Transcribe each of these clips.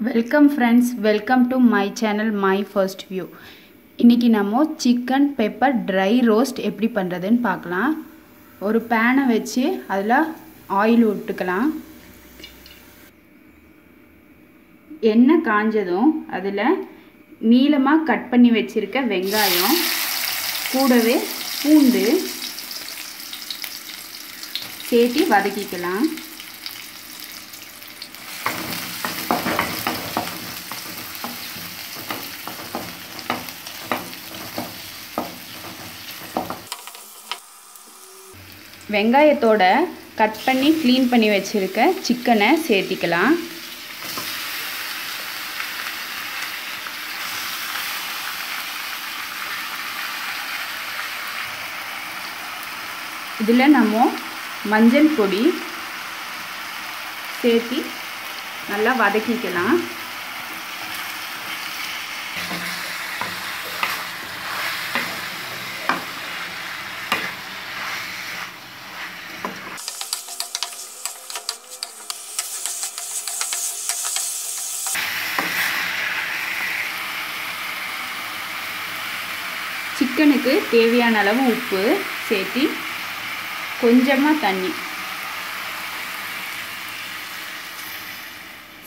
Welcome friends, welcome to my channel My First View. இன்னைக்கு நம்ம chicken pepper dry roast எப்படி பண்றதுன்னு பார்க்கலாம். ஒரு pan வச்சு அதுல ஆயில் ஊத்திக்கலாம். எண்ணெய் காஞ்சதும் அதுல நீளமா கட் பண்ணி வச்சிருக்க வெங்காயம் கூடவே பூண்டு சேர்த்து வதக்கிக்கலாம். வெங்காயத்தோட கட் பண்ணி க்ளீன் பண்ணி வச்சிருக்க சிக்கனை சேர்த்திக்கலாம். இதுல நம்ம மஞ்சள் பொடி சேர்த்தி நல்லா வதக்கிக்கலாம். சிக்கனுக்கு தேவையான அளவு உப்பு சேர்த்து கொஞ்சமாக தண்ணி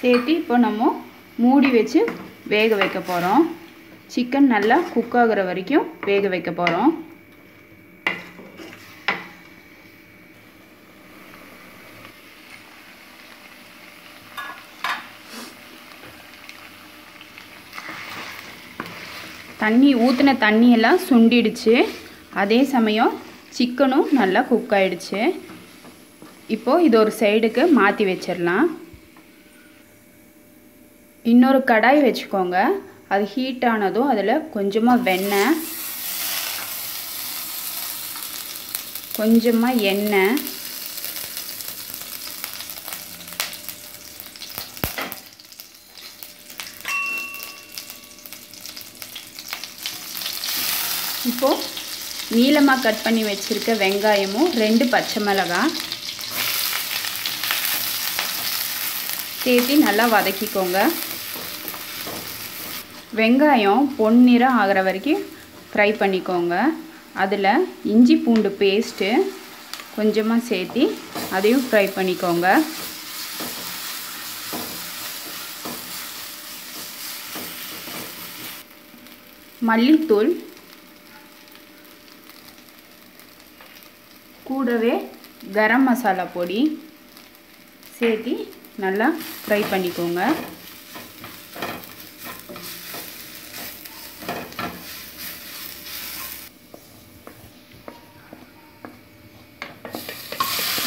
சேர்த்து இப்போ நம்ம மூடி வச்சு வேக வைக்க போகிறோம். சிக்கன் நல்லா குக் ஆகுற வரைக்கும் வேக வைக்க போகிறோம். தண்ணி ஊற்றின தண்ணியெல்லாம் சுண்டிடுச்சு. அதே சமயம் சிக்கனும் நல்லா குக் ஆகிடுச்சு. இப்போது இது ஒரு சைடுக்கு மாற்றி வச்சிடலாம். இன்னொரு கடாய் வச்சுக்கோங்க. அது ஹீட் ஆனதும் அதில் கொஞ்சமாக வெண்ணெய், கொஞ்சமாக எண்ணெய், இப்போது நீளமாக கட் பண்ணி வச்சுருக்க வெங்காயமும் 2 பச்சை மிளகாய் சேர்த்து நல்லா வதக்கிக்கோங்க. வெங்காயம் பொன்னிறம் ஆகிற வரைக்கும் ஃப்ரை பண்ணிக்கோங்க. அதில் இஞ்சி பூண்டு பேஸ்ட்டு கொஞ்சமாக சேர்த்து அதையும் ஃப்ரை பண்ணிக்கோங்க. மல்லித்தூள் கூடவே கரம் மசாலா பொடி சேர்த்து நல்லா ஃப்ரை பண்ணிக்கோங்க.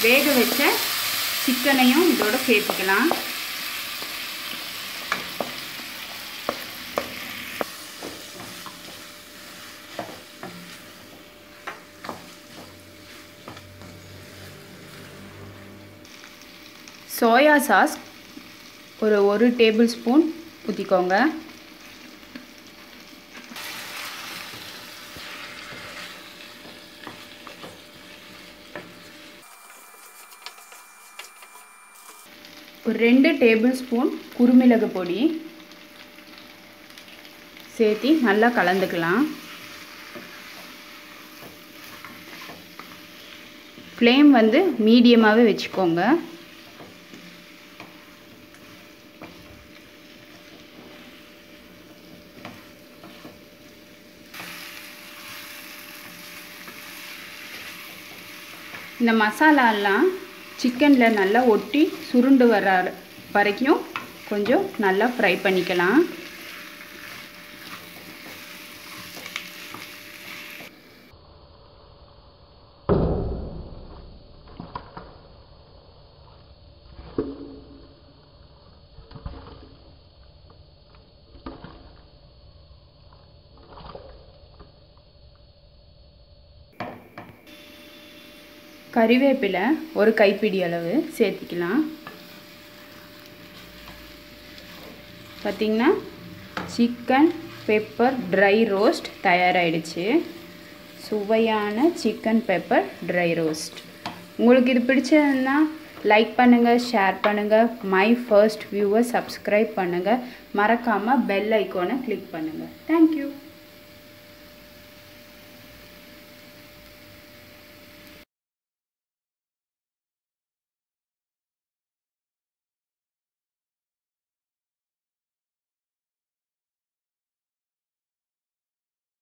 வேக வச்ச சிக்கனையும் இதோட சேர்த்துக்கலாம். சோயா சாஸ் ஒரு 1 டேபிள் ஸ்பூன் ஊற்றிக்கோங்க. ஒரு 2 டேபிள் ஸ்பூன் குருமிளகு பொடி சேர்த்து நல்லா கலந்துக்கலாம். ஃப்ளேம் வந்து மீடியமாகவே வச்சுக்கோங்க. இந்த மசாலாலாம் சிக்கனில் நல்லா ஒட்டி சுருண்டு வர வரைக்கும் கொஞ்சம் நல்லா ஃப்ரை பண்ணிக்கலாம். கறிவேப்பிலை ஒரு கைப்பிடி அளவு சேர்த்திக்கலாம். பார்த்திங்கன்னா சிக்கன் பெப்பர் ட்ரை ரோஸ்ட் தயாராகிடுச்சு. சுவையான சிக்கன் பெப்பர் ட்ரை ரோஸ்ட். உங்களுக்கு இது பிடிச்சதுன்னா லைக் பண்ணுங்கள், ஷேர் பண்ணுங்கள், மை ஃபர்ஸ்ட் வியூவை சப்ஸ்கிரைப் பண்ணுங்கள், மறக்காமல் பெல் ஐக்கானை கிளிக் பண்ணுங்கள். தேங்க்யூ.